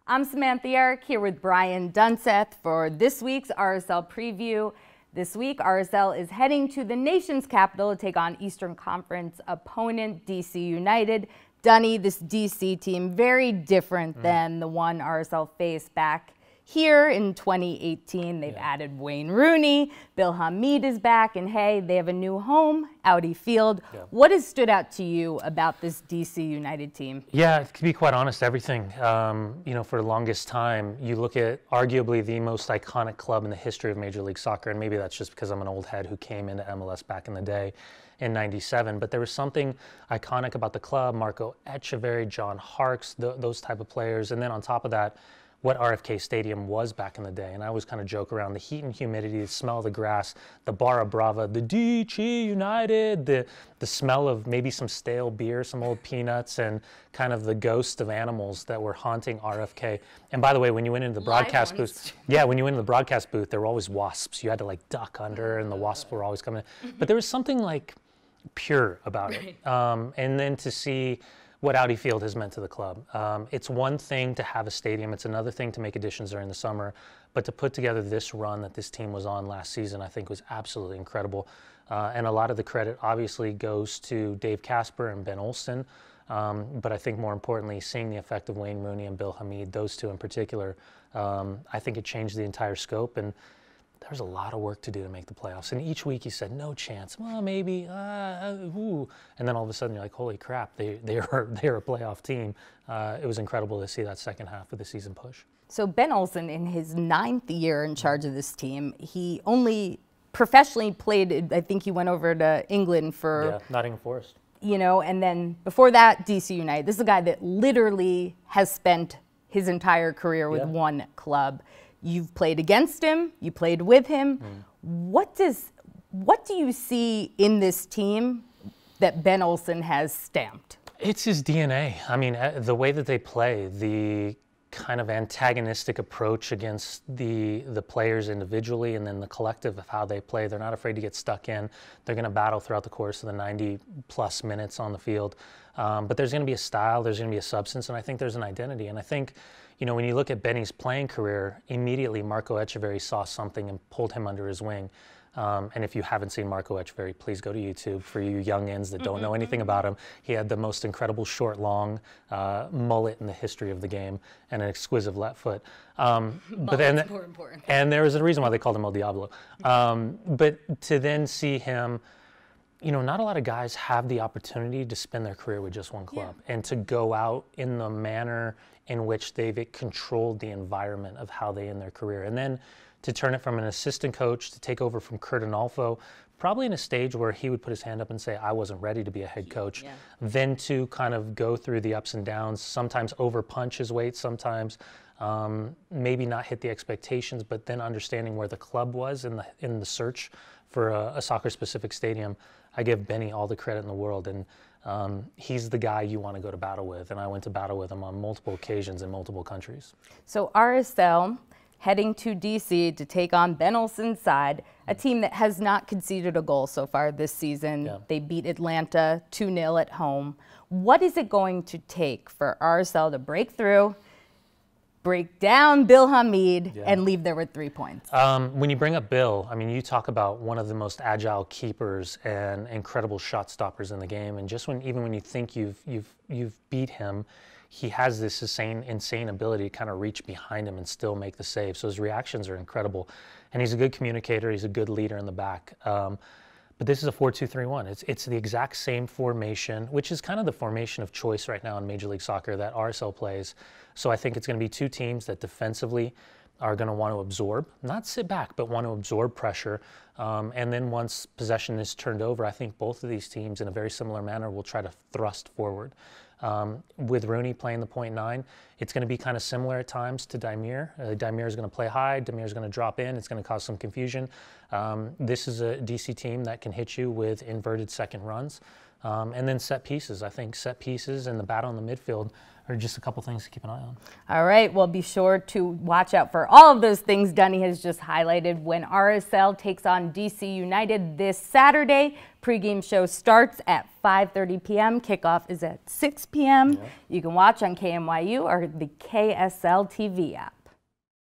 I'm Samantha Eric here with Brian Dunseth for this week's RSL Preview. This week, RSL is heading to the nation's capital to take on Eastern Conference opponent DC United. Dunny, this DC team, very different than the one RSL faced back here in 2018. They've added Wayne Rooney, Bill Hamid is back, and hey, they have a new home, Audi Field. What has stood out to you about this DC United team? Yeah, to be quite honest, everything. You know, for the longest time, you look at arguably the most iconic club in the history of Major League Soccer, and maybe that's just because I'm an old head who came into MLS back in the day in '97, but there was something iconic about the club. Marco Echeverri, John Harkes, those type of players, and then on top of that, what RFK Stadium was back in the day. And I always kind of joke around the heat and humidity, the smell of the grass, the Barra Brava, the DC United, the smell of maybe some stale beer, some old peanuts, and kind of the ghost of animals that were haunting RFK. And by the way, when you went into the broadcast booth, when you went into the broadcast booth, there were always wasps. You had to like duck under, and the wasps were always coming in. But there was something like pure about it. And then to see what Audi Field has meant to the club. It's one thing to have a stadium, it's another thing to make additions during the summer, but to put together this run that this team was on last season, I think was absolutely incredible. And a lot of the credit obviously goes to Dave Casper and Ben Olsen, but I think more importantly, seeing the effect of Wayne Rooney and Bill Hamid, those two in particular, I think it changed the entire scope. And there was a lot of work to do to make the playoffs. And each week he said, no chance, well, maybe, ooh. And then all of a sudden you're like, holy crap, they're a playoff team. It was incredible to see that second half of the season push. So Ben Olsen, in his 9th year in charge of this team, he only professionally played, I think he went over to England for... Yeah, Nottingham Forest. You know, and then before that, DC United. This is a guy that literally has spent his entire career with one club. You've played against him, you played with him. What do you see in this team that Ben Olsen has stamped? It's his DNA. I mean, the way that they play, the kind of antagonistic approach against the players individually, and then the collective of how they play. They're not afraid to get stuck in. They're going to battle throughout the course of the 90-plus minutes on the field. But there's going to be a style, there's going to be a substance, and I think there's an identity. And I think, you know, when you look at Benny's playing career, immediately Marco Echeverri saw something and pulled him under his wing. And if you haven't seen Marco Echeverri, please go to YouTube for you youngins that don't know anything about him. He had the most incredible short, long mullet in the history of the game and an exquisite left foot. But then, more important. And there was a reason why they called him El Diablo. But to then see him, you know, not a lot of guys have the opportunity to spend their career with just one club and to go out in the manner in which they've controlled the environment of how they end their career. And then to turn it from an assistant coach to take over from Kurt Analfo, probably in a stage where he would put his hand up and say, I wasn't ready to be a head coach. Then to kind of go through the ups and downs, sometimes over punch his weight, sometimes maybe not hit the expectations, but then understanding where the club was in the search for a soccer-specific stadium. I give Benny all the credit in the world, and he's the guy you want to go to battle with, and I went to battle with him on multiple occasions in multiple countries. So RSL heading to DC to take on Ben Olsen's side, a team that has not conceded a goal so far this season. They beat Atlanta 2-0 at home. What is it going to take for RSL to break through, break down Bill Hamid, and leave there with 3 points? When you bring up Bill, I mean, you talk about one of the most agile keepers and incredible shot stoppers in the game. And just even when you think you've beat him, he has this insane ability to kind of reach behind him and still make the save. So his reactions are incredible. And he's a good communicator. He's a good leader in the back. But this is a 4-2-3-1. It's the exact same formation, which is kind of the formation of choice right now in Major League Soccer that RSL plays. So I think it's going to be two teams that defensively are going to want to absorb, not sit back, but want to absorb pressure. And then once possession is turned over, I think both of these teams in a very similar manner will try to thrust forward. With Rooney playing the .9, it's going to be kind of similar at times to Daimir. Daimir is going to play high, Daimir is going to drop in, it's going to cause some confusion. This is a DC team that can hit you with inverted second runs. And then set pieces. I think set pieces and the battle in the midfield are just a couple things to keep an eye on. All right, well, be sure to watch out for all of those things Dunny has just highlighted when RSL takes on DC United this Saturday. Pre-game show starts at 5:30 p.m. Kickoff is at 6 p.m. You can watch on KMYU or the KSL TV app.